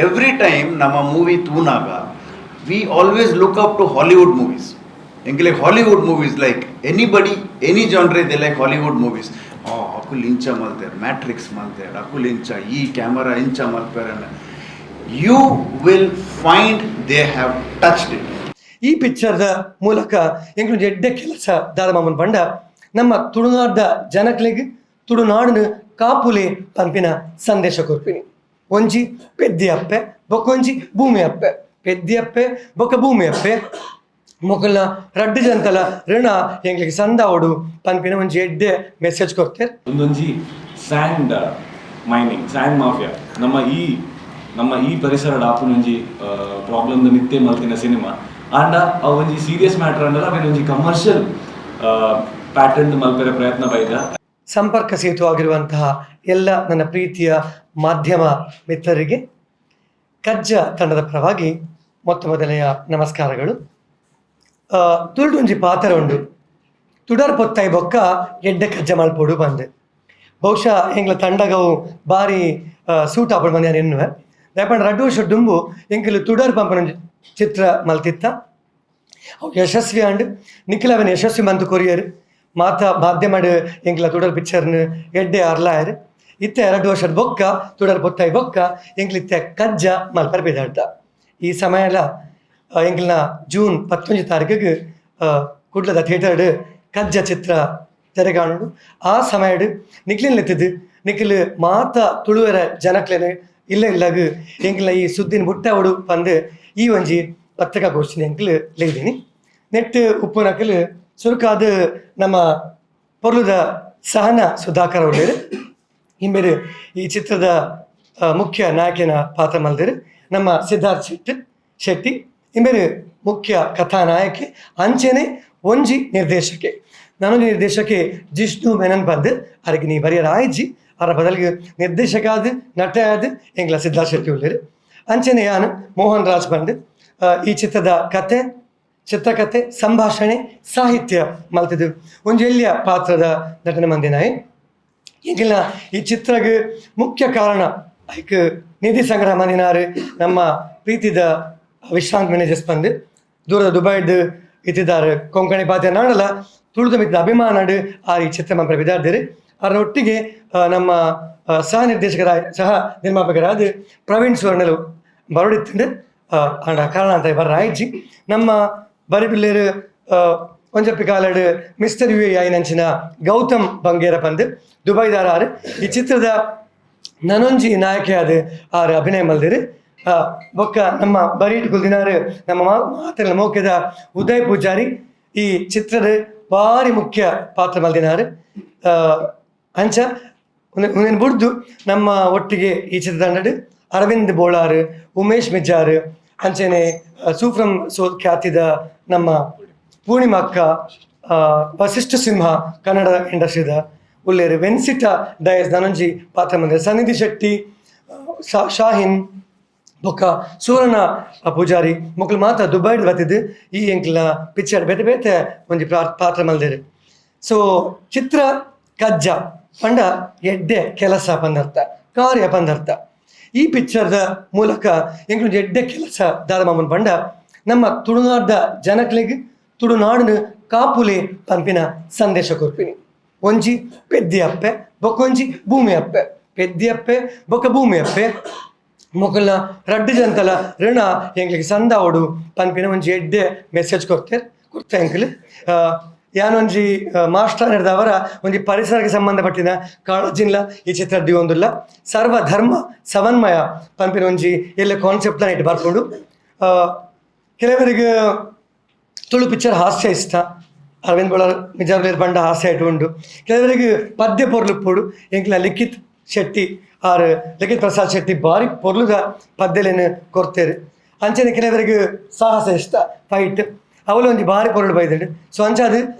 Every time ನಮ್ಮ movie ತೂನಾಗ we always look up to Hollywood movies. ಎಂಗೆ like Hollywood movies like anybody any genre they like Hollywood movies. ಅಕುಲ್ ಇಂಚ ಮಲ್ತೇರ್, Matrix ಮಲ್ತೇರ್, ಅಕುಲ್ ಇಂಚ ಈ ಕ್ಯಾಮರಾ ಇಂಚ ಮಲ್ಪೇರನ್ನ you will find they have touched it. ಈ ಪಿಕ್ಚರ್ದ ಮೂಲಕ ಎಂಕ್ಲು ಎಡ್ಡೆ ಕೆಲಸ ದಾದಮಾಮನ್ ಪಂಡ ನಮ್ಮ ತುಳುನಾಡ್ದ ಜನಕ್ಲೆಗ್ ತುಳುನಾಡಿನ ಕಾಪುಲೆ ಪಂಪಿನ ಸಂದೇಶ ಕೊರ್ಪಿನಿ. ಒಂಜಿ ಪೆದ್ದಿ ಅಪ್ಪೆ ಬೊಕೊಂಜಿ ಭೂಮಿ ಅಪ್ಪೆ, ಪೆದ್ದಿ ಅಪ್ಪೆ ಬೊಕ್ಕ ಭೂಮಿ ಅಪ್ಪೆ ಮೊಕಲ್ನ ರಡ್ಡು ಜಂತಲ ಋಣ ಎಂಗ್ಲಿಗೆ ಸಂದಾವಡು ಪನ್ಪಿನ ಒಂಜಿ ಎಡ್ಡೆ ಮೆಸೇಜ್ ಕೊಡ್ತೇವೆ. ಒಂದೊಂಜಿ ಸ್ಯಾಂಡ್ ಮೈನಿಂಗ್, ಸ್ಯಾಂಡ್ ಮಾಫಿಯಾ ನಮ್ಮ ಈ ಪರಿಸರ ಆಪುನೊಂಜಿ ಪ್ರಾಬ್ಲಮ್ ನಿತ್ಯ ಮಲ್ತಿನ ಸಿನಿಮಾ ಆಂಡ ಅವು ಒಂಜಿ ಸೀರಿಯಸ್ ಮ್ಯಾಟರ್ ಅಂಡಲ್ಲ ಅವೇನು ಒಂಜಿ ಕಮರ್ಷಿಯಲ್ ಪ್ಯಾಟರ್ನ್ ಮಲ್ಪೆರೆ ಪ್ರಯತ್ನ ಬೈದ. ಸಂಪರ್ಕ ಸೇತು ಆಗಿರುವಂತಹ ಎಲ್ಲ ನನ್ನ ಪ್ರೀತಿಯ ಮಾಧ್ಯಮ ಮಿತ್ರರಿಗೆ ಕಜ್ಜ ತಂಡದ ಪರವಾಗಿ ಮೊದಲೆಯ ನಮಸ್ಕಾರಗಳು. ತುಳುಂಜಿ ಪಾತ್ರ ಉಂಡು, ತುಡರ್ ಪೊತ್ತೈ ಬೊಕ್ಕ ಎಡ್ಡೆ ಕಜ್ಜ ಮಲ್ಪೋಡು ಬಂದೆ. ಬಹುಶಃ ಎಂಗ್ಲ ತಂಡಗವು ಬಾರಿ ಸೂಟ್ ಆಪಡು ಬಂದ ಎನ್ನುವೆ. ದಯಪಂಡ ರಡ್ಡು ವರ್ಷ ಡುಂಬು ಎಂಕಲು ತುಡರ್ ಪಂಪನ ಚಿತ್ರ ಮಲ್ತಿತ್ತ. ಅವು ಯಶಸ್ವಿ ಆಂಡ್ ನಿಖಿಲ್ ಅವನ ಯಶಸ್ವಿ ಮಂತು ಕೊರಿಯರ್ ಮಾತ ಮಾಧ್ಯಮಡ್ ಎಂಕ್ಲ ತುಡರ್ ಪಿಕ್ಚರ್ನ ಎಡ್ಡೆ ಅರ್ಲಾಯರ್. ಇತ್ತೆ 2 ವರ್ಷದ ಬೊಕ್ಕ ತುಡರ್ ಪೊತ್ತೈ ಬೊಕ್ಕ ಎಂಕ್ಲಿತ್ತೆ ಕಜ್ಜ ಮಲ್ಪರ್ ಬೇದಾಡ್ತ. ಈ ಸಮಯಲ ಎಂಕ್ಲನ ಜೂನ್ 11 ತಾರೀಕಿಗೆ ಕುಡ್ಲದ ಥಿಯೇಟರ್ಡ್ ಕಜ್ಜ ಚಿತ್ರ ತೆರೆಗಾಣುಡು. ಆ ಸಮಯಡ್ ನಿಖಿಲಿನೆತ್ತಿದ್ದು ನಿಖಿಲ್ ಮಾತ ತುಳುವರ ಜನಕ್ಲೆನೆ ಇಲ್ಲಗ್ ಎಂಕ್ಲ ಈ ಸುದ್ದಿನ ಬುಟ್ಟ ಅವಡು ಪಂದು ಈ ಒಂಜಿ ಪತ್ರಿಕಾಗೋಷ್ಠಿನ ಎಂಕ್ಲು ಲೇದಿನಿ. ನೆಟ್ ಉಪ್ಪು ನಕಲ್ ಸುರುಕಾದ ನಮ್ಮ ಪೊರ್ಲುದ ಸಹನ ಸುಧಾಕರ್ ಅವಳು ಹಿಂಬೇರು ಈ ಚಿತ್ರದ ಮುಖ್ಯ ನಾಯಕನ ಪಾತ್ರ ಮಲ್ದಿರು. ನಮ್ಮ ಸಿದ್ಧಾರ್ಥ್ ಶೆಟ್ಟಿ ಹಿಂಬೇರು ಮುಖ್ಯ ಕಥಾನಾಯಕಿ. ಅಂಚೆನೆ ಒಂಜಿ ನಿರ್ದೇಶಕೆ ನಾನೊಂದು ನಿರ್ದೇಶಕೆ ಜಿಷ್ಣು ಮೆನನ್ ಪಂದು ಅರಿಗೆ ನೀ ಬರೆಯರ ಆಯ್ಜಿ ಅವರ ಬದಲಿಗೆ ನಿರ್ದೇಶಕ ಆದ ನಟ ಆದ ಎಂಗ್ಲ ಸಿದ್ಧಾರ್ಥ್ ಶೆಟ್ಟಿ ಉಳ್ಳರು. ಅಂಚೆನೆ ಯಾನು ಮೋಹನ್ ರಾಜ್ ಬಂದು ಈ ಚಿತ್ರದ ಚಿತ್ರಕಥೆ ಸಂಭಾಷಣೆ ಸಾಹಿತ್ಯ ಮಲ್ತಿದ್ದು ಒಂಜಿ ಎಲ್ಲಿಯ ಪಾತ್ರದ ನಟನೆ ಮಂದಿನಾಯಿ. ಈಗಿನ ಈ ಚಿತ್ರಗೆ ಮುಖ್ಯ ಕಾರಣ ಐಕ್ ನಿಧಿ ಸಂಗ್ರಹ ಮಂದಿನಾರು ನಮ್ಮ ಪ್ರೀತಿದ ವಿಶ್ರಾಂತ್ ಮ್ಯಾನೇಜರ್ಸ್ ಬಂದು ದೂರದ ದುಬೈಡ್ ಇತ್ತಿದ್ದಾರೆ ಕೊಂಕಣಿ ಪಾತ್ರ ನಾಡಲ್ಲ ತುಳಿದ ಮಿತ್ರ ಅಭಿಮಾನಡ್ ಆ ಈ ಚಿತ್ರ ಮಂಪರ ವಿದ್ಯಾರ್ಥಿರು. ಅವರ ಒಟ್ಟಿಗೆ ನಮ್ಮ ಸಹ ನಿರ್ಮಾಪಕರಾದ ಪ್ರವೀಣ್ ಸುವರ್ಣಲು ಬರೋಡಿತ್ತಂಡು ಆಂಡ ಕಾರಣ ಅಂತ ಬರ್ರ ಆಯ್ಜಿ ನಮ್ಮ ಬರಿಪಿಲ್ಲೇರು ಒಂಜಪ್ಪಿ ಕಾಲಡ್ ಮಿಸ್ಟರ್ ಯು ಆಯ್ನಂಚಿನ ಗೌತಮ್ ಬಂಗೇರ ಪಂದು ದುಬೈದಾರ ಈ ಚಿತ್ರದ ನನೊಂಜಿ ನಾಯಕಿಯಾದ ಆರು ಅಭಿನಯ ಮಲ್ದಿರು. ಬೊಕ್ಕ ನಮ್ಮ ಬರೀಟ್ ಕುಲ್ದಿನಾರು ನಮ್ಮ ಮಾತಿನ ಮೋಕ್ಯದ ಉದಯ್ ಪೂಜಾರಿ ಈ ಚಿತ್ರದ ಭಾರಿ ಮುಖ್ಯ ಪಾತ್ರ ಮಲ್ದಿನಾರು. ಅಂಚ ಒಂದೇನು ಬುಡ್ದು ನಮ್ಮ ಒಟ್ಟಿಗೆ ಈ ಚಿತ್ರತಂಡಡು ಅರವಿಂದ್ ಬೋಳಾರ್, ಉಮೇಶ್ ಮಿಜ್ಜಾರ್, ಅಂಚೆನೆ ಸೂಫ್ರಮ್ ಖ್ಯಾತಿದ ನಮ್ಮ ಪೂರ್ಣಿಮಾ ಅಕ್ಕ, ವಸಿಷ್ಠ ಸಿಂಹ ಕನ್ನಡ ಇಂಡಸ್ಟ್ರಿದ ಉಳ್ಳೇರು, ವೆನ್ಸಿಟಾ ಡಯಸ್ ನನೊಂಜಿ ಪಾತ್ರ ಮಂದಿರ, ಸನ್ನಿಧಿ ಶೆಟ್ಟಿ, ಶಾಹಿನ್ ಬೊಕ್ಕ ಸುವರ್ಣ ಪೂಜಾರಿ ಮೊಕ್ಕಲು ಮಾತ ದುಬೈಡ್ ಬತ್ತಿದ್ದು ಈ ಎಂಕ್ಲ ಪಿಕ್ಚರ್ ಬೇತೆ ಬೇತೆ ಒಂಜಿ ಪಾತ್ರ ಮಲ್ದೇರು. ಸೊ ಚಿತ್ರ ಕಜ್ಜ ಪಂಡ ಎಡ್ಡೆ ಕೆಲಸ ಪಂದರ್ಥ ಕಾರ್ಯ ಪಂದರ್ಥ. ಈ ಪಿಕ್ಚರ್ದ ಮೂಲಕ ಎಂಕ್ಲು ಎಡ್ಡೆ ಕೆಲಸ ದಾದಮಾಮನ್ ಪಂಡ ನಮ್ಮ ತುಳುನಾಡ್ದ ಜನಕ್ಲೆಗ್ ತುಳುನಾಡಿನ ಕಾಪುಲೆ ಪಂಪಿನ ಸಂದೇಶ ಕೊರ್ಪಿನಿ. ಒಂಜಿ ಪೆದ್ದಿ ಅಪ್ಪೆ ಬೊಕೊಂಜಿ ಭೂಮಿ ಅಪ್ಪೆ, ಪೆದ್ದಿ ಅಪ್ಪೆ ಬೊಕ್ಕ ಭೂಮಿ ಅಪ್ಪೆ ಮೊಕಲ್ನ ರಡ್ಡು ಜಂತಲ ಋಣ ಎಂಗ್ಲಿಗೆ ಸಂದಾವಡು ಪನ್ಪಿನ ಒಂಜಿ ಎಡ್ಡೆ ಮೆಸೇಜ್ ಕೊಡ್ತೆ ಎಂಕ್ಲು. ಯಾನೊಂಜಿ ಮಾಸ್ಟರ್ ನಡೆದವರ ಒಂಜಿ ಪರಿಸರಕ್ಕೆ ಸಂಬಂಧಪಟ್ಟಿನ ಕಾಳಜಿಲ್ಲ ಈ ಚಿತ್ರ ದಿವೊಂದುಲ್ಲ. ಸರ್ವಧರ್ಮ ಸಮನ್ವಯ ಪನ್ಪಿನ ಒಂಜಿ ಎಲ್ಲ ಕಾನ್ಸೆಪ್ಟ್ನ ಇಟ್ಟು ಬರ್ಕೊಂಡು ಕೆಲವರಿಗೆ ತುಳು ಪಿಕ್ಚರ್ ಹಾಸ್ಯ ಇಷ್ಟ. ಅರವಿಂದ್ ಬೋಳಾರ್ ಮಿಜಾರ್ಲೇರ್ ಬಂಡ ಹಾಸ್ಯ ಇಟ್ಟು ಉಂಡು. ಕೆಲವರಿಗೆ ಪದ್ಯ ಪೊರ್ಲುಪ್ಪುಡು ಎಂಕ್ಲ ಲಿಖಿತ್ ಶೆಟ್ಟಿ ಆರ್ ಲಿಖಿತ್ ಪ್ರಸಾದ್ ಶೆಟ್ಟಿ ಬಾರಿ ಪೊರ್ಲುದ ಪದ್ಯಲೇನು ಕೊಡ್ತೇರು. ಅಂಚನೆ ಕೆಲವರಿಗೆ ಸಾಹಸ ಇಷ್ಟ, ಫೈಟ್ ಅವಳು ಒಂಜಿ ಬಾರಿ ಪೊರಡು ಬೈದಡು. ಸೊ ಅಂಚಾದ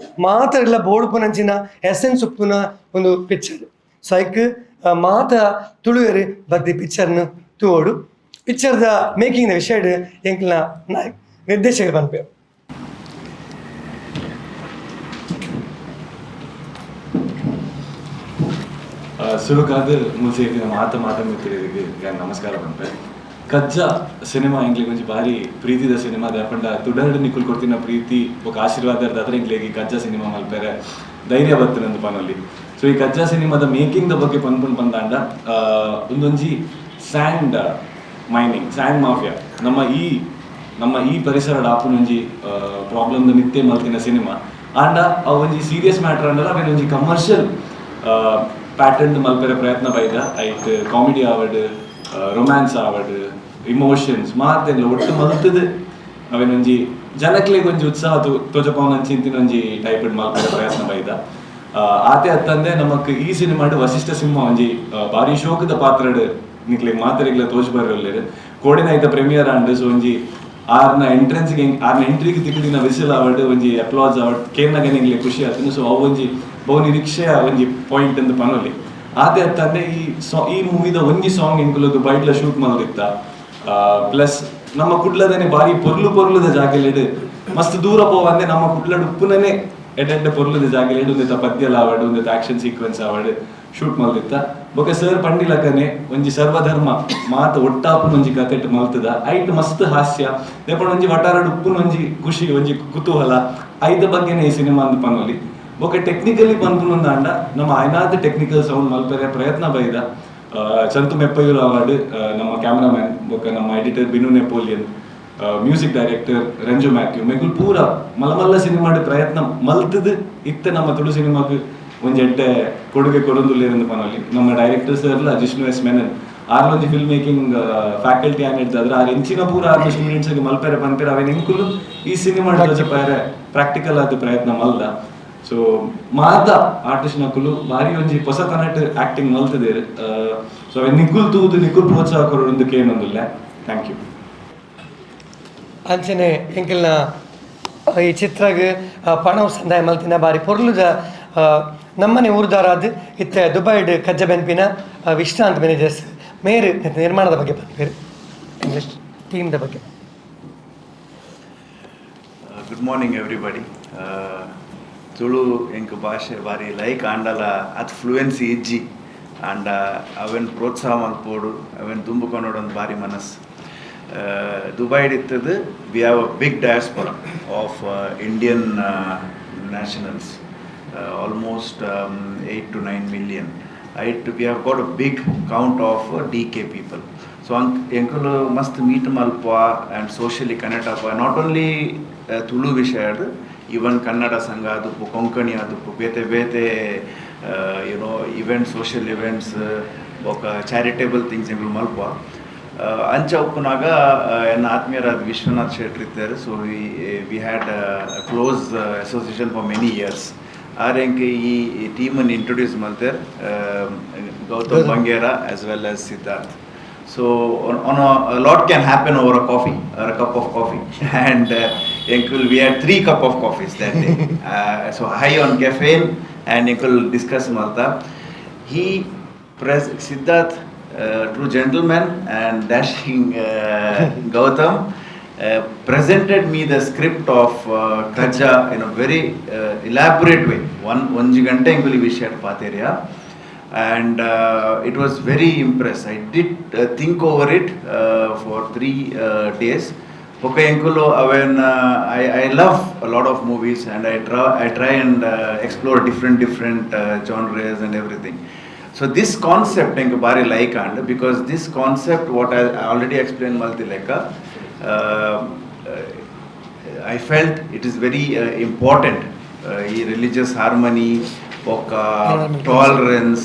ಮಾತ ಎಲ್ಲ ಬೋಡುಪುನಂಚಿನ ಎಸೆನ್ಸ್ ಉಪ್ಪುನ ಒಂದು ಪಿಕ್ಚರ್. ಸೊ ಐಕ್ ಮಾತ ತುಳುವೆರು ಬರ್ದಿ ಪಿಕ್ಚರ್ನು ತೂವೋಡು. ಪಿಕ್ಚರ್ದ ಮೇಕಿಂಗ್ನ ವಿಷಯಡ್ ಎಂಕ್ಲ ನಿರ್ದೇಶಕರು ಬಂದ್ಪೇವು. ಸುರುಕಾದ ಮುಲ್ಸೇತಿನ ಮಾತ ಮಿತ್ರರಿಗೆ ನಮಸ್ಕಾರ ಬಂತೆ. ಕಜ್ಜ ಸಿನಿಮಾ ಎಂಗ್ಲಿಗೆ ಒಂಜಿ ಬಾರಿ ಪ್ರೀತಿದ ಸಿನಿಮಾ ದಾಪಂಡ ತುಡರ್ಡ್ ನಿಕುಲ್ ಕೊಡ್ತಿನ ಪ್ರೀತಿ ఒక ಆಶೀರ್ವಾದ ಅದ್ರ ಎಂಗ್ಲಿಗೆ ಕಜ್ಜ ಸಿನಿಮಾ ಮಲ್ಪೆರೆ ಧೈರ್ಯ ಬರ್ತನಂದು ಪನೊಲಿ. ಸೊ ಈ ಕಜ್ಜಾ ಸಿನಿಮಾದ ಮೇಕಿಂಗ್ ದ ಬಗ್ಗೆ ಪಂದಾಂಡ ಒಂದೊಂಜಿ ಸ್ಯಾಂಡ್ ಮೈನಿಂಗ್ ಸ್ಯಾಂಡ್ ಮಾಫಿಯಾ ನಮ್ಮ ಈ ಪರಿಸರ ಆಪುನೊಂಜಿ ಪ್ರಾಬ್ಲಮ್ ನಿತ್ಯ ಮಲ್ತಿನ ಸಿನಿಮಾ ಆಂಡ ಅವು ಒಂಜಿ ಸೀರಿಯಸ್ ಮ್ಯಾಟರ್ ಅಂಡಲ್ಲ ಅವೇನು ಒಂಜಿ ಕಮರ್ಷಿಯಲ್ ಪ್ಯಾಟರ್ನ್ ಮಲ್ಪೆರೆ ಪ್ರಯತ್ನ ಬೈದ ಐಟ್ ಕಾಮಿಡಿ ಆವಡ್ ರೊಮ್ಯಾನ್ಸ್ ಆವಡ್ ಇಮೋಷನ್ಸ್ ಮಾತೆಲ್ಲ ಒಟ್ಟು ಮಲ್ತದ ಅವೇನೊಂಜಿ ಜನಕ್ಲೆಗ್ ಒಂಜಿ ಉತ್ಸಾಹ ತೋಜಪವನ ಚಿಂತಿನ ಒಂಜಿ ಟೈಪ್ ಮಲ್ಪೆರೆ ಪ್ರಯತ್ನ ಬೈದ ಆತೆ ಅತ್ತಂದೆ ನಮಕ್ ಈ ಸಿನಿಮಾಡ್ ವಸಿಷ್ಠ ಸಿಂಹ ಒಂಜಿ ಬಾರಿ ಶೋಕದ ಪಾತ್ರಡ್ ನಿಕ್ಲೆಗ್ ಮಾತರಿಗ್ಲ ತೋಜ್ ಬರ್ರೊಲ್ಲೆರ್ ಕೋಡಿನ ಐತ ಪ್ರೀಮಿಯರ್ ಆಂಡ್ ಸೊ ಒಂಜಿ ಆರ್ನ ಎಂಟ್ರಿಗೆ ತಿಕ್ಕಿನ ವಿಸಿಲ್ ಆವಡ್ ಒಂಜಿ ಅಪ್ಲಾಸ್ ಆವಡ್ ಕೇರ್ನಾಗ ನಿಂಗ್ಲೆ ಖುಷಿ ಆತನು. ಸೊ ಅವು ಒಂಜಿ ಬಹು ನಿರೀಕ್ಷೆಯ ಒಂಜಿ ಪಾಯಿಂಟ್ ಅಂತ ಪನೋಲಿ ಆತೆ ಅತ್ತಂದೆ ಈ ಮೂವಿದ ಒಂಜಿ ಸಾಂಗ್ ಎಂಕುಲು ದುಬೈಡ್ಲ ಶೂಟ್ ಮಲ್ದಿತ್ತ ಪ್ಲಸ್ ನಮ್ಮ ಕುಡ್ಲದನೆ ಬಾರಿ ಪೊರ್ಲುದ ಜಾಗೆಲೆಡ್ ಮಸ್ತ್ ದೂರ ಪೋವಂದೆ ನಮ್ಮ ಕುಡ್ಲಡ್ ಉಪ್ಪುನನೆ ಎಡ್ಡೆ ಪೊರ್ಲುದ ಜಾಗೆಲೆಡ್ ಒಂದಿತ್ತ ಪದ್ಯಲ್ ಆವಡ್ ಒಂದಿತ್ತ ಆಕ್ಷನ್ ಸೀಕ್ವೆನ್ಸ್ ಆವಡ್ ಶೂಟ್ ಮಲ್ದಿತ್ತ ಬೊಕ ಸರ್ ಪಂಡಿಲಕನೆ ಒಂಜಿ ಸರ್ವಧರ್ಮ ಮಾತ ಒಟ್ಟಾಪುನ ಒಂಜಿ ಕತೆಟ್ ಮಲ್ತದ ಐಟ್ ಮಸ್ತ್ ಹಾಸ್ಯ ದೇಪಣ ಒಂಜಿ ವಟಾರಡ್ ಉಪ್ಪುನ ಒಂಜಿ ಖುಷಿ ಒಂಜಿ ಕುತೂಹಲ ಐದ ಬಗ್ಗೆನೆ ಈ ಸಿನಿಮಾ ಅಂದ್ ಪನೋಲಿ. ಬೊಕ ಟೆಕ್ನಿಕಲಿ ಪನ್ಪುನಂದಾಂಡ ನಮ್ಮ ಐನಾದ ಟೆಕ್ನಿಕಲ್ ಸೌಂಡ್ ಮಲ್ಪೆರೆ ಪ್ರಯತ್ನ ಬೈದ ಚಂತು ಮೆಪ್ಪಯೂರ್ ಅವಾರ್ಡ್ ನಮ್ಮ ಕ್ಯಾಮ್ರಾಮ್ಯಾನ್ ಬೊಕ ನಮ್ಮ editor Binu Napoleon music director Ranju Mathew ಮೆಗುಲ್ ಪೂರ ಮಲ್ಲ ಸಿನಿಮಾಡ್ ಪ್ರಯತ್ನ ಮಲ್ತದ್ ಇತ್ತೆ ನಮ್ಮ ತುಳು ಸಿನಿಮಾಗ್ ಒಂಜಿ ಎಡ್ಡೆ ಕೊಡುಗೆ ಕೊಡೊಂದುಲ್ಲೆರ್ ಪನೊಲಿ. ನಮ್ಮ ಡೈರೆಕ್ಟರ್ ಸರ್ಲ ಜಿಷ್ಣು ಎಸ್ ಮೆನನ್ ಆರ್ಲೊಂಜಿ ಫಿಲ್ಮ್ ಮೇಕಿಂಗ್ ಫ್ಯಾಕಲ್ಟಿ ಆನ್ ಹಿಡ್ದಾದ್ರೆ ಆ ಎಂಚಿನ ಪೂರ ಆರ್ನ ಸ್ಟೂಡೆಂಟ್ಸ್ ಮಲ್ಪೆರೆ ಪನ್ಪೆರೆ ಅವೇನ್ ಇಂಕುಲು ಈ ಸಿನಿಮಾ ಪೈರೆ ಪ್ರಾಕ್ಟಿಕಲ್ ಆದ ಪ್ರಯತ್ನ ಮಲ್ದ. ಸೊ ಮಾತ ಆರ್ಟಿಸ್ಟ್ ನಕುಲು ಬಾರಿ ಒಂಜಿ ಹೊಸತನಟ್ ಆಕ್ಟಿಂಗ್ ಮಲ್ತದೇರ್. ಸೊ ಅವೆ ನಿಕುಲ್ ತೂದು ನಿಕುಲ್ ಪ್ರೋತ್ಸಾಹ ಕೊರೊಂದು ಕೇನೊಂದುಲ್ಲ. Thank you. ಅಂಚನೆ ಎಂಕಲ್ನ ಈ ಚಿತ್ರಗ್ ಪಣವು ಸಂದಾಯ ಮಲ್ತಿನ ಬಾರಿ ಪೊರ್ಲುದ ನಮ್ಮನೆ ಊರ್ದಾರಾದ್ ಇತ್ತೆ ದುಬೈಡ್ ಕಜ್ಜ ಬೆನ್ಪಿನ ವಿಶ್ರಾಂತ್ ಮ್ಯಾನೇಜರ್ಸ್ ಮೇರ್ ನಿರ್ಮಾಣದ ಬಗ್ಗೆ ಬಂದ್ಪೇರು ಇಂಗ್ಲಿಷ್ ಟೀಮ್ದ ಬಗ್ಗೆ. Good morning everybody. ತುಳು ಎಂಕ್ ಭಾಷೆ ಬಾರಿ ಲೈಕ್ ಆಂಡಲ ಅದು ಫ್ಲೂಯೆನ್ಸಿ ಇಜ್ಜಿ ಆಂಡ ಅವೆನ್ ಪ್ರೋತ್ಸಾಹ ಮಲ್ಪೋಡು ಅವೆನ್ ತುಂಬುಕೊಂಡೊಂದು ಬಾರಿ ಮನಸ್ಸು. ದುಬೈಡ್ ಇತ್ತದು we have a big diaspora of Indian nationals, almost 8 to 9 million. We have got a big count of DK people. So enkulu must meet malpa and socially connect up not only Tulu vishayad, even Kannada Sangha adupu, Konkani adupu, bete events, social events, charitable things enkulu malpa. ಅಂಚ ಉಪ್ಪುನಾಗ ಎನ್ನ ಆತ್ಮೀಯರಾದ ವಿಶ್ವನಾಥ್ ಶೆಟ್ಟಿ ಇದ್ದಾರೆ. So we had a close association for many years. ಆರೆಂಗೆ ಈ ಟೀಮನ್ನು introduce ಮಾಡ್ತಾರೆ Gautam Bangera as well as Siddharth. So a lot can happen over a coffee or a cup of coffee and we had 3 cup of coffees that day. So high on caffeine and discuss malta. He Siddharth, true gentleman and dashing Gautam presented me the script of Kajja in a very elaborate way. One gante enguli vishaya pateriya, and it was very impressed. I did think over it for 3 days. Okay, enkulo aven I love a lot of movies and I try and explore different genres and everything. So this concept enku bari like and because this concept what I already explained malti leka, I felt it is very important. Religious harmony, tolerance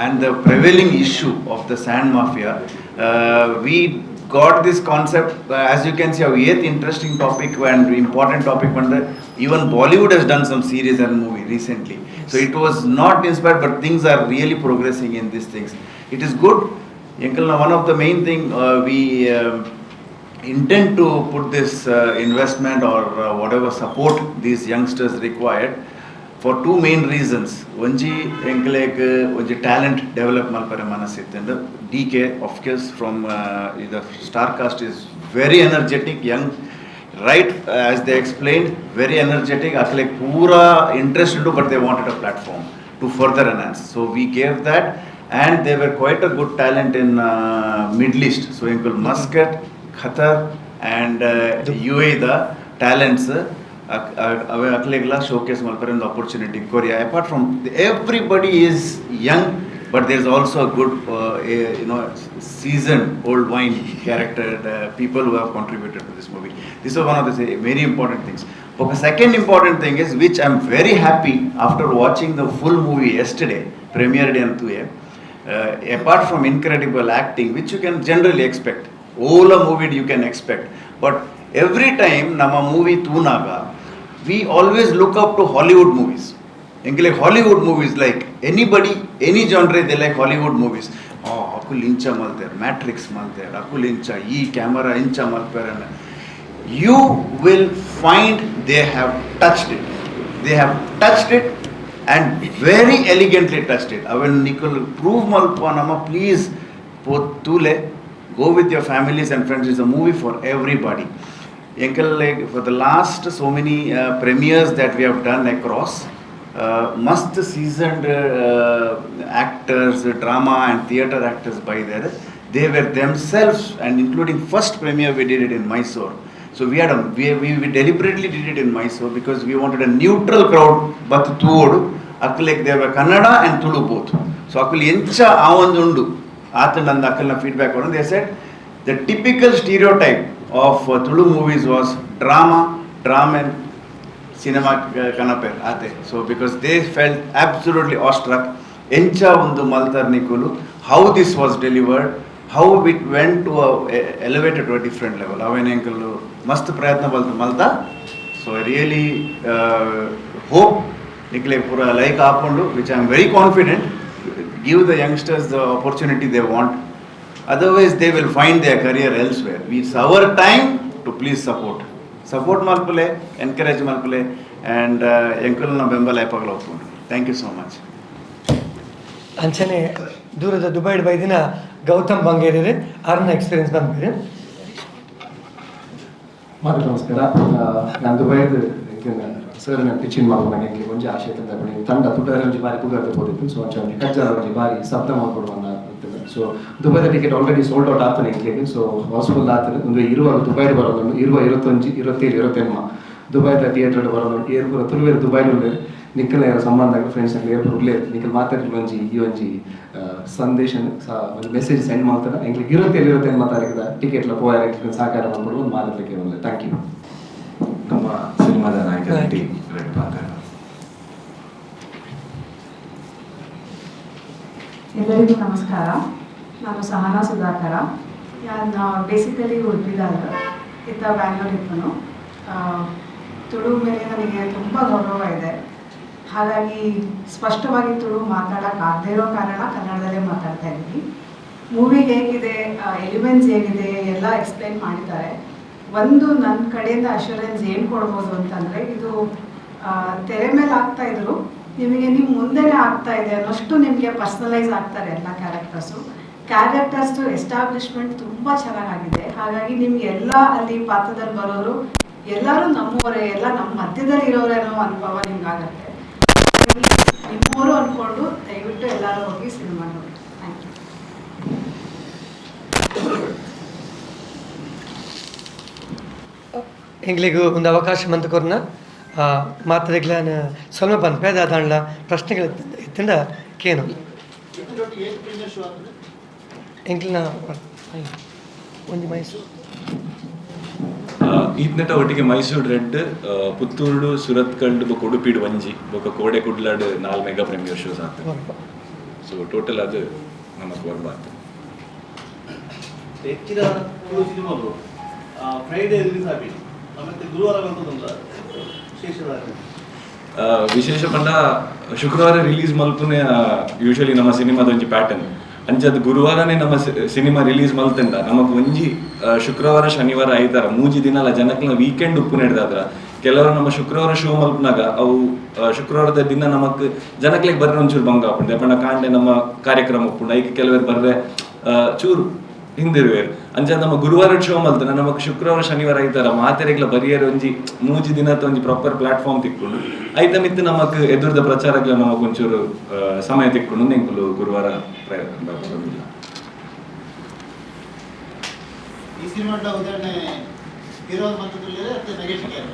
and the prevailing issue of the sand mafia. We got this concept, as you can see, a very interesting topic and important topic. Even Bollywood has done some series and movie recently. So it was not inspired, but things are really progressing in these things. It is good. One of the main thing we intend to put this investment or whatever support these youngsters required for 2 main reasons. Onji talent develop malpare manasitende. DK of course from the star cast is very energetic, young, right, as they explained, very energetic, akle pura interest into, but they wanted a platform to further enhance. So we gave that, and they were quite a good talent in Middle East. So include Muscat, Qatar, and UAE the talents. Awe aklegla showcase malpare ಒಂದು opportunity Korea. Apart from everybody is young, but there's also a good seasoned old wine character people who have contributed to this movie. This is one of the very important things. But the second important thing is, which I'm very happy after watching the full movie yesterday, premiere day and apart from incredible acting, which you can generally expect, all a movie you can expect, but every time nama movie tunaga, we always look up to Hollywood movies. Like Hollywood movies, like anybody, any genre, they like Hollywood movies. Oh, akul incha malter, Matrix malter, akul incha, ee camera incha malper. You will find they have touched it. They have touched it and very elegantly touched it. When Nicole prove malpa nama, please tule go with your families and friends. It's a movie for everybody. Like for the last so many premieres that we have done across, must seasoned actors, drama and theatre actors by there. They were themselves, and including first premiere we did it in Mysore. So we deliberately did it in Mysore because we wanted a neutral crowd, but Tuodu, like they were Kannada and Tulu both. So Akul encha avandundu, Athan and feedback on. They said the typical stereotype of Tulu movies was drama and cinema kanaper ate. So because they felt absolutely awestruck, encha undu maltar Nikulu, how this was delivered, how it went to elevated to a different level. Aven enkulu mast prayatna malta. So I really hope nikle pura like apundu, which I am very confident give the youngsters the opportunity they want. Otherwise they will find their career elsewhere. It's our time to please support malpule, encourage malpule, and enkulna bembala epagla oppundu. Thank you so much. ಅಂಚನೆ ದೂರದ ದುಬೈಡ್ ಬೈದಿನ ಗೌತಮ್ ಬಂಗೇರಿ ಅವ್ರನ್ನ experience ಬಂದ್ಬೇಡಿ. ಮಾತು ನಮಸ್ಕಾರ. ನಾನು ದುಬೈದು sir ಪಿಚಿನ್ ಮಾಡುವ ನನಗೆ ಒಂಜಿ ಆಶೆ ತಂದ ತಂಡ ತುಟರ ಒಂಜಿ ಬಾರಿ ಪುಗರ್ದು ಹೋದಿತ್ತು. ಸೊ ಅಂಚ ಕಜ್ಜಾರ ಒಂಜಿ ಬಾರಿ ಶಬ್ದ ಮಾಡ್ಕೊಡುವಂತ. ಸೊ ದುಬೈದ ಟಿಕೆಟ್ ಆಲ್ರೆಡಿ ಸೋಲ್ಡ್ ಔಟ್ ಆಗ್ತಾನೆ ಇಂಕ್ಲಿಗೆ. ಸೊ ಹೌಸ್ಫುಲ್ ಆಗ್ತದೆ. ಒಂದು ಇರುವಾಗ ದುಬೈಡ್ ಬರೋದು 21, 27, 28 ದುಬೈದ ಥಿಯೇಟರ್ ಬರೋದು ಏರ್ಪುರ ತುಳುವೇರು ದುಬೈನಲ್ಲಿ ನಿಖಲ್ ಸಂಬಂಧ ಫ್ರೆಂಡ್ಸ್ ಏರ್ಪುರ ಉಳ್ಳೇ ನಿಖಲ್ ಮಾತಾಡಿ ಒಂಜಿ ಈ ಒಂಜಿ ಸಂದೇಶ ಒಂದು ಮೆಸೇಜ್ ಸೆಂಡ್ ಮಾಡ್ತಾರೆ. ಎಂಕ್ಲಿಗೆ 27 ಮಾತಾಡಿದ ಟಿಕೆಟ್ಲ ಪೋಯಾರ ಸಹಕಾರ ಮಾಡ್ಕೊಂಡು ಒಂದು ಮಾತಾಡಲಿಕ್ಕೆ ಒಂದು ಥ್ಯಾಂಕ್ ಯು. ನಮ್ಮ ಸಿನಿಮಾದ ನಾಯಕ ನಟಿ ರೇಣುಕಾಂತ್. ಎಲ್ಲರಿಗೂ ನಮಸ್ಕಾರ. ನಾನು ಸಹನಾ ಸುಧಾಕರ. ನಾನು ಬೇಸಿಕಲಿ ಉಡುಪಿದಾಗ ಇತ್ತ ಬ್ಯಾಂಗ್ಳೂರ್ ಇದ್ದನು. ತುಳು ಮೇಲೆ ನನಗೆ ತುಂಬ ಗೌರವ ಇದೆ. ಹಾಗಾಗಿ ಸ್ಪಷ್ಟವಾಗಿ ತುಳು ಮಾತಾಡೋಕ್ಕಾಗದೇ ಇರೋ ಕಾರಣ ಕನ್ನಡದಲ್ಲೇ ಮಾತಾಡ್ತಾ ಇದ್ದೀನಿ. ಮೂವಿ ಹೇಗಿದೆ, ಎಲಿಮೆಂಟ್ಸ್ ಹೇಗಿದೆ ಎಲ್ಲ ಎಕ್ಸ್ಪ್ಲೈನ್ ಮಾಡಿದ್ದಾರೆ. ಒಂದು ನನ್ನ ಕಡೆಯಿಂದ ಅಶ್ಯೂರೆನ್ಸ್ ಏನು ಕೊಡ್ಬೋದು ಅಂತಂದರೆ, ಇದು ತೆರೆ ಮೇಲೆ ಆಗ್ತಾಯಿದ್ರು ನಿಮಗೆ ನಿಮ್ಮ ಮುಂದೆನೇ ಆಗ್ತಾ ಇದೆ ಅನ್ನೋಷ್ಟು ನಿಮಗೆ ಪರ್ಸ್ನಲೈಸ್ ಆಗ್ತಾರೆ ಎಲ್ಲ ಕ್ಯಾರೆಕ್ಟರ್ಸ್ದು ಎಸ್ಟಾಬ್ಲಿಷ್ಮೆಂಟ್ ತುಂಬ ಚೆನ್ನಾಗಿದೆ. ಹಾಗಾಗಿ ನಿಮ್ಗೆ ಎಲ್ಲ ಅಲ್ಲಿ ಪಾತ್ರದಲ್ಲಿ ಬರೋರು ಎಲ್ಲರೂ ನಮ್ಮವರೇ, ಎಲ್ಲ ನಮ್ಮ ಮಧ್ಯದಲ್ಲಿ ಇರೋರೇನೋ ಅನುಭವ ನಿಮ್ಗೆ ಆಗುತ್ತೆ. ನಿಮ್ಮವರು ಅಂದ್ಕೊಂಡು ದಯವಿಟ್ಟು ಎಲ್ಲರೂ ಹೋಗಿ ಸಿನಿಮಾ ನೋಡಿ. Thank you. ಎಂಗ್ಲಿಗೂ ಒಂದು ಅವಕಾಶ ಮಂತಕೊರ್ನ ಮಾತಾಡಿಗ್ಲಾನ ಸ್ವಲ್ಪ ಬಂದ್ಪೇದ ದಾಂಡ್ಲ ಪ್ರಶ್ನೆಗಳು ಇತ್ತಂಡ ಕೇನು ಎಂಕ್ಲಿನ ಒಂದು ಮೈಸೂರು ಈತ್ನೆಟ ಒಟ್ಟಿಗೆ ಮೈಸೂರು ರೆಡ್ ಪುತ್ತೂರು ಸುರತ್ಕಲ್ ಉಡುಪಿಡು ಒಂಜಿ ಬೊಕ ಕೋಡೆ ಕುಡ್ಲಾಡ್ 4 ಮೆಗಾ ಪ್ರೀಮಿಯರ್ ಶೋಸ್ ಆಗ್ತದೆ. ಸೊ ಟೋಟಲ್ ಅದು ನಮಗೆ ಬರ್ಬಾರ್ದು. ಹೆಚ್ಚಿನ ಸಿನಿಮಾಗಳು ಫ್ರೈಡೇ ರಿಲೀಸ್ ಆಗಿ ಆಮೇಲೆ ಗುರುವಾರ ಬಂತಂದ್ರ ವಿಶೇಷ ಪಂಡ ಶುಕ್ರವಾರ ರಿಲೀಸ್ ಮಲ್ಪನೆ ಯೂಶಲಿ ನಮ್ಮ ಸಿನಿಮಾದ ಒಂಜಿ ಪ್ಯಾಟರ್ನ್ ಅಂಚದು ಗುರುವಾರನೇ ನಮ್ಮ ಸಿನಿಮಾ ರಿಲೀಸ್ ಮಲ್ತಂಡ ನಮಕ್ ಒಂಜಿ ಶುಕ್ರವಾರ ಶನಿವಾರ ಐತಾರ ಮೂಜಿ ದಿನ ಜನಕ್ಲ ವೀಕೆಂಡ್ ಉಪ್ಪು ನಡೆದಾದ್ರ ಕೆಲವರು ನಮ್ಮ ಶುಕ್ರವಾರ ಶೋ ಮಲ್ಪನಾಗ ಅವು ಶುಕ್ರವಾರದ ದಿನ ನಮಕ್ ಜನಕ್ಲೆಗ್ ಬರ್ರೆ ಒಂಚೂರು ಭಂಗ ಆಪುಂಡು ಎಪ್ಪಂಡ ಕಾಂಡೆ ನಮ್ಮ ಕಾರ್ಯಕ್ರಮ ಉಪ್ಪುಂಡು ಐಕೆ ಕೆಲವರು ಬರ್ರೆ ಚೂರು ಹಿಂದಿರುವೇರು ಅಂಚ ನಮ್ಮ ಗುರುವಾರ ಶೋ ಮಲ್ತನ ನಮಕ್ ಶುಕ್ರವಾರ ಶನಿವಾರ ಐತಾರ ಮಾತೆರೆಗ್ಲ ಬರಿಯರ್ ಒಂಜಿ ಮೂಜಿ ದಿನದ ಒಂಜಿ ಪ್ರಾಪರ್ ಪ್ಲಾಟ್ಫಾರ್ಮ್ ತಿಕ್ಕೊಂಡು ಐತ ಮಿತ್ತು ನಮಕ್ ಎದುರ್ದ ಪ್ರಚಾರಗ್ಲ ನಮಕ್ ಒಂಚೂರು ಸಮಯ ತಿಕ್ಕೊಂಡು ನೆಂಕುಲು ಗುರುವಾರ ಬರೋದಿಲ್ಲ. ಈ ಸಿನಿಮಾದ ಉದಾಹರಣೆ ಹೀರೋ ಮಟ್ಟದಲ್ಲಿ ನೆಗೆಟಿವ್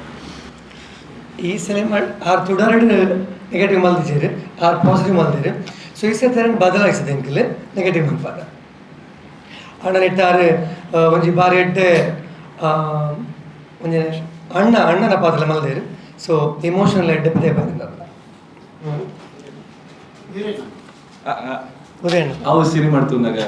ಈ ಸಿನಿಮಾ ಆರು ತುಡಾರಡು ನೆಗೆಟಿವ್ ಮಲ್ದಿದ್ದೀರಿ, ಆರು ಪಾಸಿಟಿವ್ ಮಲ್ದಿರಿ. ಸೊ ಈ ಸತಿ ಬದಲಾಯಿಸಿದೆ ಎಂಕಲ್ ನೆಗೆಟಿವ್ ಮಲ್ಪಾದ ಅಣ್ಣನಿಟ್ಟಾರು ಒಂಜಿ ಬಾರಿ ಎಡ್ಡೆ ಒಂಜಿ ಅಣ್ಣನ ಪಾತ್ರ ಮಲ್ದೇರು. ಸೊ ಇಮೋಷನಲ್ ಎಡ್ಡೆ ಬಿದೇ ಬಂದಿಲ್ಲ ಉದಯಣ್ಣ ಅವು ಸಿರಿ ಮಾಡ್ತಂದಾಗ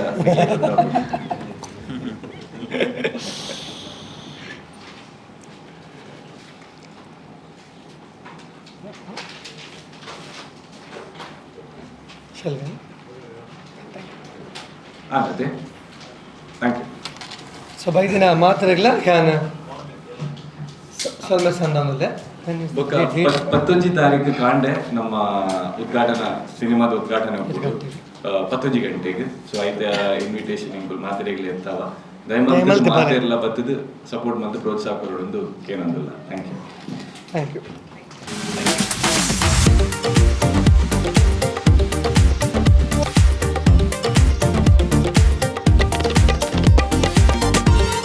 ಆಗತ್ತೆ. Thank you. ಸೊ ಬೈದಿನ ಮಾತ್ರೆಗ್ಲ ಯಾನ್ ಸ್ವಲ್ಪ ಸಂದಮಲ್ಲ ಬೊಕ್ಕ 11 ತಾರೀಕು ಕಾಂಡೆ ನಮ್ಮ ಉದ್ಘಾಟನಾ ಸಿನಿಮಾದ ಉದ್ಘಾಟನೆ 11 ಗಂಟೆಗೆ. ಸೊ ಐತ ಇನ್ವಿಟೇಷನ್ ಇಂಕುಲ್ ಮಾತ್ರೆಗ್ಲಿ ಇರ್ತಾವ ದಯಮಾಡಿ ಮಾತೆರ್ಲ ಬತ್ತದು ಸಪೋರ್ಟ್ ಮತ್ತು ಪ್ರೋತ್ಸಾಹ ಕೊಡೋದು ಏನಂದಿಲ್ಲ. Thank you. Thank you.